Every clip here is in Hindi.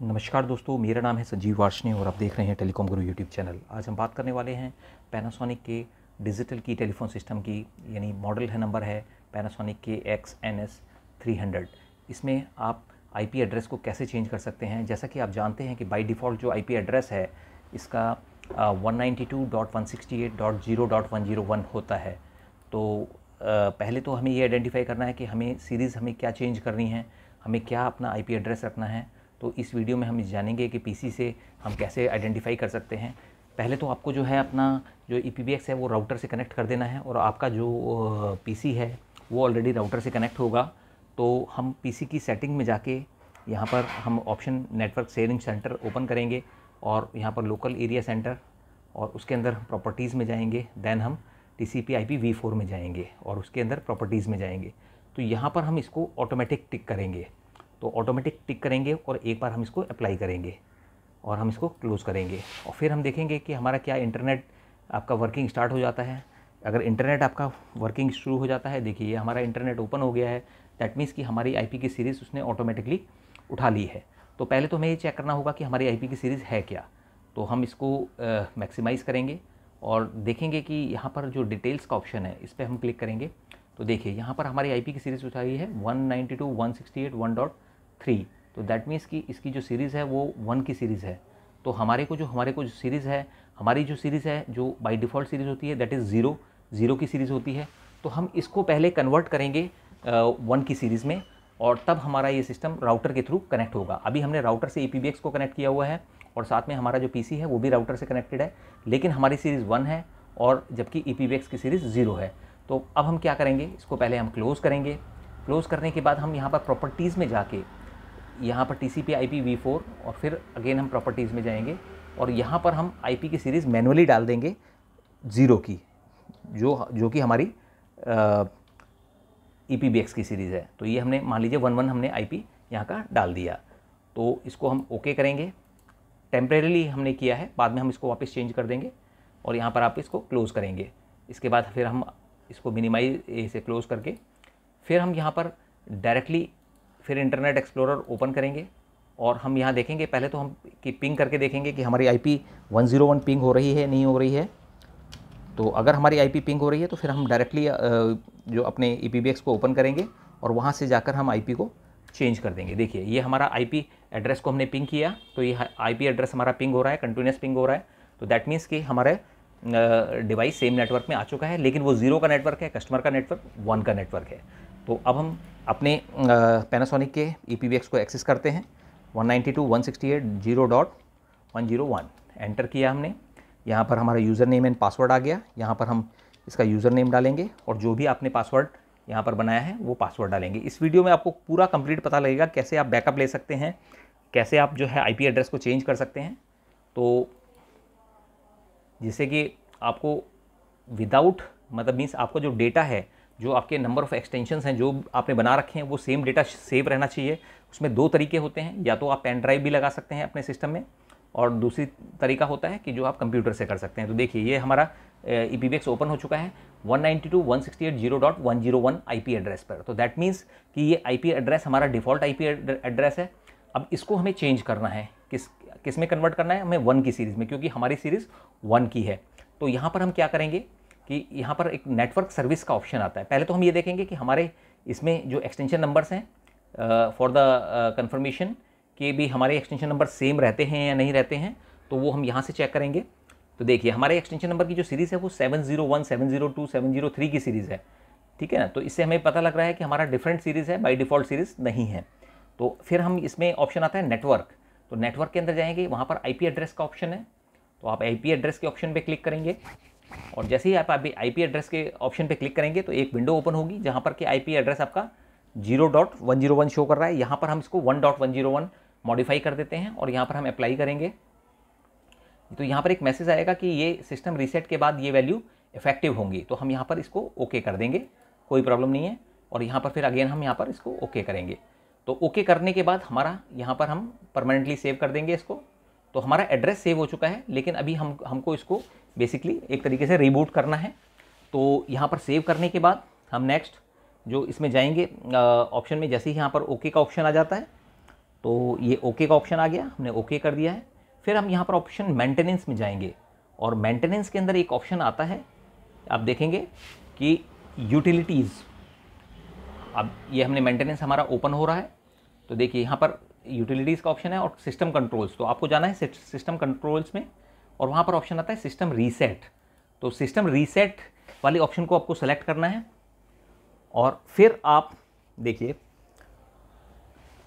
नमस्कार दोस्तों, मेरा नाम है संजीव वार्ष्णेय और आप देख रहे हैं टेलीकॉम गुरु यूट्यूब चैनल। आज हम बात करने वाले हैं पैनासोनिक के डिजिटल की टेलीफोन सिस्टम की, यानी मॉडल है नंबर है पैनासोनिक के XNS 300। इसमें आप IP एड्रेस को कैसे चेंज कर सकते हैं। जैसा कि आप जानते हैं कि बाय डिफ़ॉल्ट जो IP एड्रेस है इसका 192.168.0.101 होता है। तो पहले तो हमें ये आइडेंटिफाई करना है कि हमें सीरीज़ हमें क्या चेंज करनी है, हमें क्या अपना IP एड्रेस रखना है। तो इस वीडियो में हम जानेंगे कि PC से हम कैसे आइडेंटिफाई कर सकते हैं। पहले तो आपको जो है अपना जो EPBX है वो राउटर से कनेक्ट कर देना है, और आपका जो PC है वो ऑलरेडी राउटर से कनेक्ट होगा। तो हम PC की सेटिंग में जाके यहाँ पर हम option network sharing centre open करेंगे और यहाँ पर लोकल एरिया सेंटर, और उसके अंदर प्रॉपर्टीज़ में जाएंगे। देन हम TCP/IP v4 में जाएंगे और उसके अंदर प्रॉपर्टीज़ में जाएंगे। तो यहाँ पर हम इसको ऑटोमेटिक टिक करेंगे। तो ऑटोमेटिक टिक करेंगे और एक बार हम इसको अप्लाई करेंगे और हम इसको क्लोज़ करेंगे, और फिर हम देखेंगे कि हमारा क्या इंटरनेट आपका वर्किंग स्टार्ट हो जाता है। अगर इंटरनेट आपका वर्किंग शुरू हो जाता है, देखिए ये हमारा इंटरनेट ओपन हो गया है। दैट मीन्स कि हमारी IP की सीरीज़ उसने ऑटोमेटिकली उठा ली है। तो पहले तो हमें ये चेक करना होगा कि हमारी IP की सीरीज़ है क्या। तो हम इसको मैक्सिमाइज़ करेंगे और देखेंगे कि यहाँ पर जो डिटेल्स का ऑप्शन है इस पर हम क्लिक करेंगे। तो देखिए यहाँ पर हमारी IP की सीरीज़ उठाई है 192.168.1.3। तो दैट मीन्स कि इसकी जो सीरीज़ है वो 1 की सीरीज़ है। तो हमारे को जो सीरीज़ है, हमारी जो सीरीज़ है जो बाय डिफ़ॉल्ट सीरीज़ होती है दैट इज़ 0 की सीरीज़ होती है। तो हम इसको पहले कन्वर्ट करेंगे 1 की सीरीज़ में, और तब हमारा ये सिस्टम राउटर के थ्रू कनेक्ट होगा। अभी हमने राउटर से EPBX को कनेक्ट किया हुआ है और साथ में हमारा जो PC है वो भी राउटर से कनेक्टेड है, लेकिन हमारी सीरीज़ 1 है और जबकि EPBX की सीरीज़ 0 है। तो अब हम क्या करेंगे, इसको पहले हम क्लोज़ करेंगे। क्लोज़ करने के बाद हम यहाँ पर प्रॉपर्टीज़ में जाके यहाँ पर TCP/IP v4 और फिर अगेन हम प्रॉपर्टीज़ में जाएंगे और यहाँ पर हम IP की सीरीज़ मैनुअली डाल देंगे 0 की, जो कि हमारी EPBX की सीरीज़ है। तो ये हमने मान लीजिए 1 हमने IP यहाँ का डाल दिया। तो इसको हम ओके करेंगे। टेम्परेरीली हमने किया है, बाद में हम इसको वापस चेंज कर देंगे और यहाँ पर आप इसको क्लोज़ करेंगे। इसके बाद फिर हम इसको मिनिमाइज से क्लोज़ करके फिर हम यहाँ पर डायरेक्टली फिर इंटरनेट एक्सप्लोरर ओपन करेंगे और हम यहाँ देखेंगे। पहले तो हम पिंग करके देखेंगे कि हमारी IP 101 पिंग हो रही है नहीं हो रही है। तो अगर हमारी IP पिंग हो रही है तो फिर हम डायरेक्टली जो अपने EPBX को ओपन करेंगे और वहाँ से जाकर हम IP को चेंज कर देंगे। देखिए ये हमारा IP एड्रेस को हमने पिंग किया, तो ये IP एड्रेस हमारा पिंग हो रहा है, कंटिन्यूस पिंग हो रहा है। तो दैट मीन्स कि हमारे डिवाइस सेम नेटवर्क में आ चुका है, लेकिन वो 0 का नेटवर्क है, कस्टमर का नेटवर्क 1 का नेटवर्क है। तो अब हम अपने पैनासोनिक के EPBX को एक्सेस करते हैं। 192.168.0.101 एंटर किया हमने। यहाँ पर हमारा यूज़र नेम एंड पासवर्ड आ गया। यहाँ पर हम इसका यूज़र नेम डालेंगे और जो भी आपने पासवर्ड यहाँ पर बनाया है वो पासवर्ड डालेंगे। इस वीडियो में आपको पूरा कंप्लीट पता लगेगा कैसे आप बैकअप ले सकते हैं, कैसे आप जो है IP एड्रेस को चेंज कर सकते हैं। तो जिससे कि आपको विदाउट मतलब मीन्स आपका जो डेटा है, जो आपके नंबर ऑफ़ एक्सटेंशंस हैं जो आपने बना रखे हैं वो सेम डेटा सेव रहना चाहिए। उसमें 2 तरीके होते हैं, या तो आप पेन ड्राइव भी लगा सकते हैं अपने सिस्टम में, और दूसरी तरीका होता है कि जो आप कंप्यूटर से कर सकते हैं। तो देखिए ये हमारा EPBX ओपन हो चुका है 192.168.0.101 IP एड्रेस पर। तो दैट मीन्स कि ये IP एड्रेस हमारा डिफ़ॉल्ट IP एड्रेस है। अब इसको हमें चेंज करना है, किस में कन्वर्ट करना है हमें 1 की सीरीज़ में, क्योंकि हमारी सीरीज़ 1 की है। तो यहाँ पर हम क्या करेंगे कि यहाँ पर एक नेटवर्क सर्विस का ऑप्शन आता है। पहले तो हम ये देखेंगे कि हमारे इसमें जो एक्सटेंशन नंबर्स हैं फॉर द कंफर्मेशन के भी हमारे एक्सटेंशन नंबर सेम रहते हैं या नहीं रहते हैं, तो वो हम यहाँ से चेक करेंगे। तो देखिए हमारे एक्सटेंशन नंबर की जो सीरीज़ है वो 701, 702, 703 की सीरीज़ है, ठीक है ना। तो इससे हमें पता लग रहा है कि हमारा डिफरेंट सीरीज़ है, बाय डिफ़ॉल्ट सीरीज़ नहीं है। तो फिर हम इसमें ऑप्शन आता है नेटवर्क। तो नेटवर्क के अंदर जाएंगे, वहाँ पर IP एड्रेस का ऑप्शन है। तो आप IP एड्रेस के ऑप्शन पे क्लिक करेंगे और जैसे ही आप IP एड्रेस के ऑप्शन पे क्लिक करेंगे तो एक विंडो ओपन होगी जहाँ पर कि IP एड्रेस आपका 0.101 शो कर रहा है। यहाँ पर हम इसको 1.101 मॉडिफाई कर देते हैं और यहाँ पर हम अप्लाई करेंगे। तो यहाँ पर एक मैसेज आएगा कि ये सिस्टम रीसेट के बाद ये वैल्यू इफेक्टिव होंगी। तो हम यहाँ पर इसको ओके कर देंगे, कोई प्रॉब्लम नहीं है। और यहाँ पर फिर अगेन हम यहाँ पर इसको ओके करेंगे। तो ओके करने के बाद हमारा यहाँ पर हम परमानेंटली सेव कर देंगे इसको। तो हमारा एड्रेस सेव हो चुका है, लेकिन अभी हमको इसको बेसिकली एक तरीके से रीबूट करना है। तो यहाँ पर सेव करने के बाद हम नेक्स्ट जो इसमें जाएंगे ऑप्शन में, जैसे ही यहाँ पर ओके का ऑप्शन आ जाता है तो ये ओके का ऑप्शन आ गया, हमने ओके कर दिया है। फिर हम यहाँ पर ऑप्शन मेंटेनेंस में जाएंगे और मेंटेनेंस के अंदर एक ऑप्शन आता है, आप देखेंगे कि यूटिलिटीज़। अब ये हमने मेंटेनेंस हमारा ओपन हो रहा है, तो देखिए यहाँ पर यूटिलिटीज़ का ऑप्शन है और सिस्टम कंट्रोल्स। तो आपको जाना है सिस्टम कंट्रोल्स में और वहाँ पर ऑप्शन आता है सिस्टम रीसेट। तो सिस्टम रीसेट वाले ऑप्शन को आपको सेलेक्ट करना है और फिर आप देखिए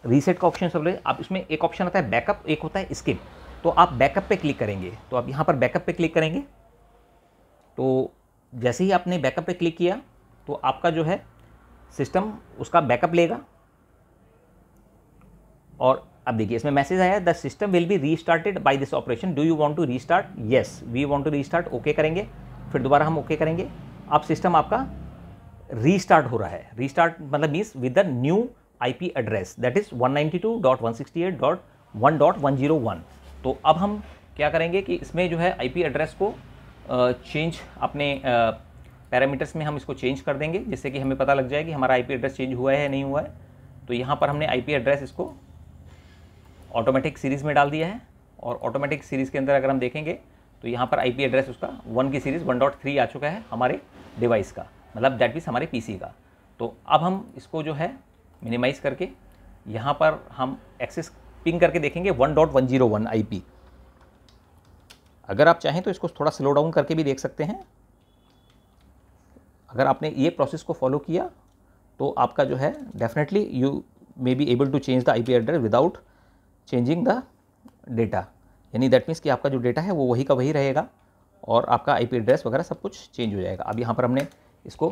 रीसेट का ऑप्शन सब आप इसमें एक ऑप्शन आता है बैकअप, एक होता है स्किप। तो आप बैकअप पे क्लिक करेंगे, तो आप यहाँ पर बैकअप पे क्लिक करेंगे। तो जैसे ही आपने बैकअप पे क्लिक किया तो आपका जो है सिस्टम उसका बैकअप लेगा। और अब देखिए इसमें मैसेज आया, the system will be restarted by this operation, do you want to restart? Yes we want to restart. Okay करेंगे, फिर दोबारा हम ओके करेंगे। अब सिस्टम आपका रीस्टार्ट हो रहा है। रीस्टार्ट मतलब means with the new IP address that is 192.168.1.101। तो अब हम क्या करेंगे कि इसमें जो है आईपी एड्रेस को चेंज अपने पैरामीटर्स में हम इसको चेंज कर देंगे, जिससे कि हमें पता लग जाए कि हमारा आईपी एड्रेस चेंज हुआ है या नहीं हुआ है। तो यहाँ पर हमने आईपी एड्रेस इसको ऑटोमेटिक सीरीज़ में डाल दिया है और ऑटोमेटिक सीरीज़ के अंदर अगर हम देखेंगे तो यहाँ पर आईपी एड्रेस उसका 1 की सीरीज़ 1.3 आ चुका है हमारे डिवाइस का, मतलब दैट मीन्स हमारे पीसी का। तो अब हम इसको जो है मिनिमाइज़ करके यहाँ पर हम एक्सेस पिंग करके देखेंगे 1.101 आईपी। अगर आप चाहें तो इसको थोड़ा स्लो डाउन करके भी देख सकते हैं। अगर आपने ये प्रोसेस को फॉलो किया तो आपका जो है definitely you may be able to change the IP address without changing the data, यानी दैट मीन्स कि आपका जो डेटा है वो वही का वही रहेगा और आपका आईपी एड्रेस वगैरह सब कुछ चेंज हो जाएगा। अब यहाँ पर हमने इसको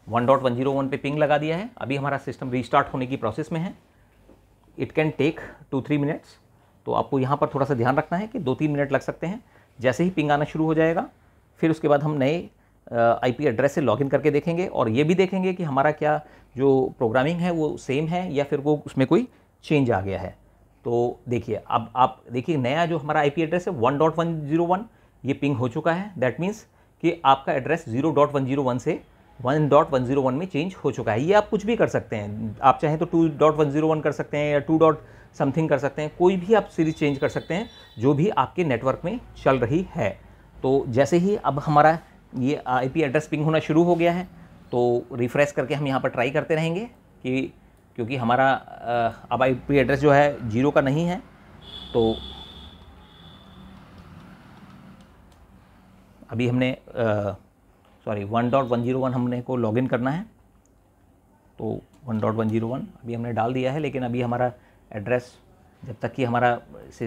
1.101 पे पिंग लगा दिया है। अभी हमारा सिस्टम रीस्टार्ट होने की प्रोसेस में है। It can take 2-3 minutes. तो आपको यहाँ पर थोड़ा सा ध्यान रखना है कि 2-3 मिनट लग सकते हैं। जैसे ही पिंग आना शुरू हो जाएगा फिर उसके बाद हम नए आईपी एड्रेस से लॉगिन करके देखेंगे और ये भी देखेंगे कि हमारा क्या जो प्रोग्रामिंग है वो सेम है या फिर वो उसमें कोई चेंज आ गया है। तो देखिए अब आप देखिए नया जो हमारा आईपी एड्रेस है 1.101 ये पिंग हो चुका है। दैट मीन्स कि आपका एड्रेस 0.101 से 1.101 में चेंज हो चुका है। ये आप कुछ भी कर सकते हैं, आप चाहें तो 2.101 कर सकते हैं या 2. समथिंग कर सकते हैं, कोई भी आप सीरीज चेंज कर सकते हैं जो भी आपके नेटवर्क में चल रही है। तो जैसे ही अब हमारा ये आईपी एड्रेस पिंग होना शुरू हो गया है तो रिफ्रेश करके हम यहाँ पर ट्राई करते रहेंगे कि क्योंकि हमारा अब आईपी एड्रेस जो है 0 का नहीं है। तो अभी हमने 1.101 हमने को लॉगिन करना है। तो 1.101 अभी हमने डाल दिया है, लेकिन अभी हमारा एड्रेस जब तक कि हमारा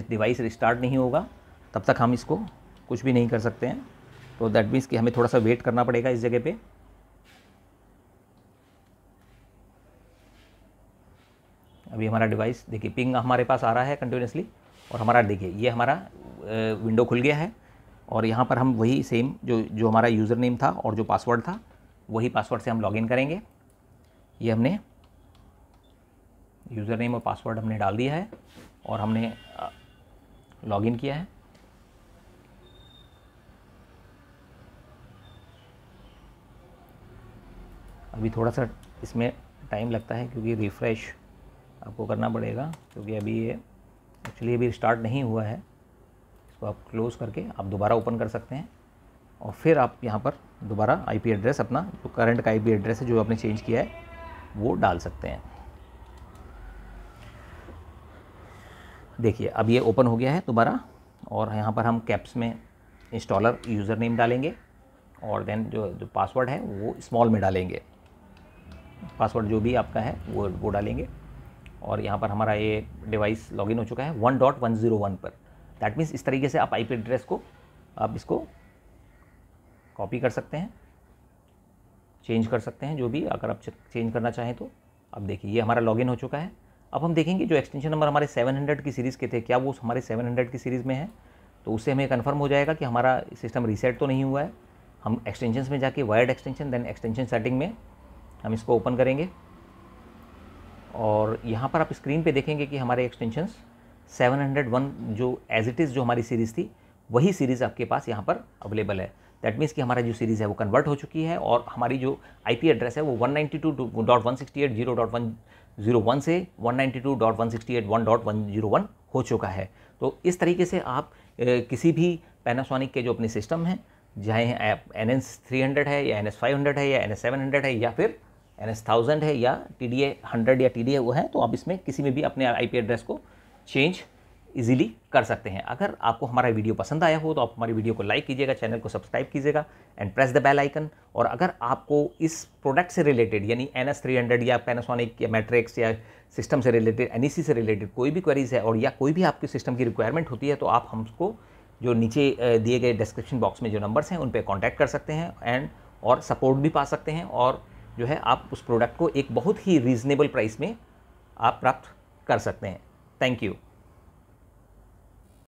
डिवाइस रिस्टार्ट नहीं होगा तब तक हम इसको कुछ भी नहीं कर सकते हैं। तो दैट मीन्स कि हमें थोड़ा सा वेट करना पड़ेगा इस जगह पे। अभी हमारा डिवाइस देखिए पिंग हमारे पास आ रहा है कंटिन्यूसली और हमारा देखिए ये हमारा विंडो खुल गया है और यहाँ पर हम वही सेम जो हमारा यूज़र नेम था और जो पासवर्ड था वही पासवर्ड से हम लॉगिन करेंगे। ये हमने यूज़र नेम और पासवर्ड हमने डाल दिया है और हमने लॉगिन किया है। अभी थोड़ा सा इसमें टाइम लगता है क्योंकि रिफ़्रेश आपको करना पड़ेगा, क्योंकि अभी ये एक्चुअली अभी स्टार्ट नहीं हुआ है। इसको आप क्लोज़ करके आप दोबारा ओपन कर सकते हैं और फिर आप यहाँ पर दोबारा आईपी एड्रेस अपना जो करंट का आईपी एड्रेस है जो आपने चेंज किया है वो डाल सकते हैं। देखिए अब ये ओपन हो गया है दोबारा और यहाँ पर हम कैप्स में इंस्टॉलर यूज़र नेम डालेंगे और देन जो पासवर्ड है वो स्मॉल में डालेंगे। पासवर्ड जो भी आपका है वो डालेंगे और यहाँ पर हमारा ये डिवाइस लॉगिन हो चुका है 1.101 पर। दैट मीन्स इस तरीके से आप आईपी एड्रेस को आप इसको कॉपी कर सकते हैं, चेंज कर सकते हैं जो भी अगर आप चेंज करना चाहें तो। अब देखिए ये हमारा लॉगिन हो चुका है। अब हम देखेंगे जो एक्सटेंशन नंबर हमारे 700 की सीरीज़ के थे क्या वो हमारे 700 की सीरीज़ में है, तो उससे हमें कन्फर्म हो जाएगा कि हमारा सिस्टम रीसेट तो नहीं हुआ है। हम एक्सटेंशंस में जाके wired extension then extension setting में हम इसको ओपन करेंगे और यहाँ पर आप स्क्रीन पे देखेंगे कि हमारे एक्सटेंशंस 701 जो एज इट इज़ जो हमारी सीरीज़ थी वही सीरीज़ आपके पास यहाँ पर अवेलेबल है। दैट मीन्स कि हमारा जो सीरीज़ है वो कन्वर्ट हो चुकी है और हमारी जो आईपी एड्रेस है वो 192.168.0.1 1.0.1 से 192.168.1.101 हो चुका है। तो इस तरीके से आप किसी भी पैनासोनिक के जो अपने सिस्टम हैं, चाहे NS300 है या NS500 है या NS700 है या फिर NS1000 है या TDA 100 या TDA वो है, तो आप इसमें किसी में भी अपने IP एड्रेस को चेंज इजीली कर सकते हैं। अगर आपको हमारा वीडियो पसंद आया हो तो आप हमारी वीडियो को लाइक कीजिएगा, चैनल को सब्सक्राइब कीजिएगा and press the bell icon. और अगर आपको इस प्रोडक्ट से रिलेटेड यानी NS300 या पैनासोनिक या मैट्रिक्स या सिस्टम से रिलेटेड, NEC से रिलेटेड कोई भी क्वेरीज है और या कोई भी आपके सिस्टम की रिक्वायरमेंट होती है, तो आप हमको जो नीचे दिए गए डिस्क्रिप्शन बॉक्स में जो नंबर्स हैं उन पर कॉन्टैक्ट कर सकते हैं और सपोर्ट भी पा सकते हैं, और जो है आप उस प्रोडक्ट को एक बहुत ही रीज़नेबल प्राइस में आप प्राप्त कर सकते हैं। Thank you.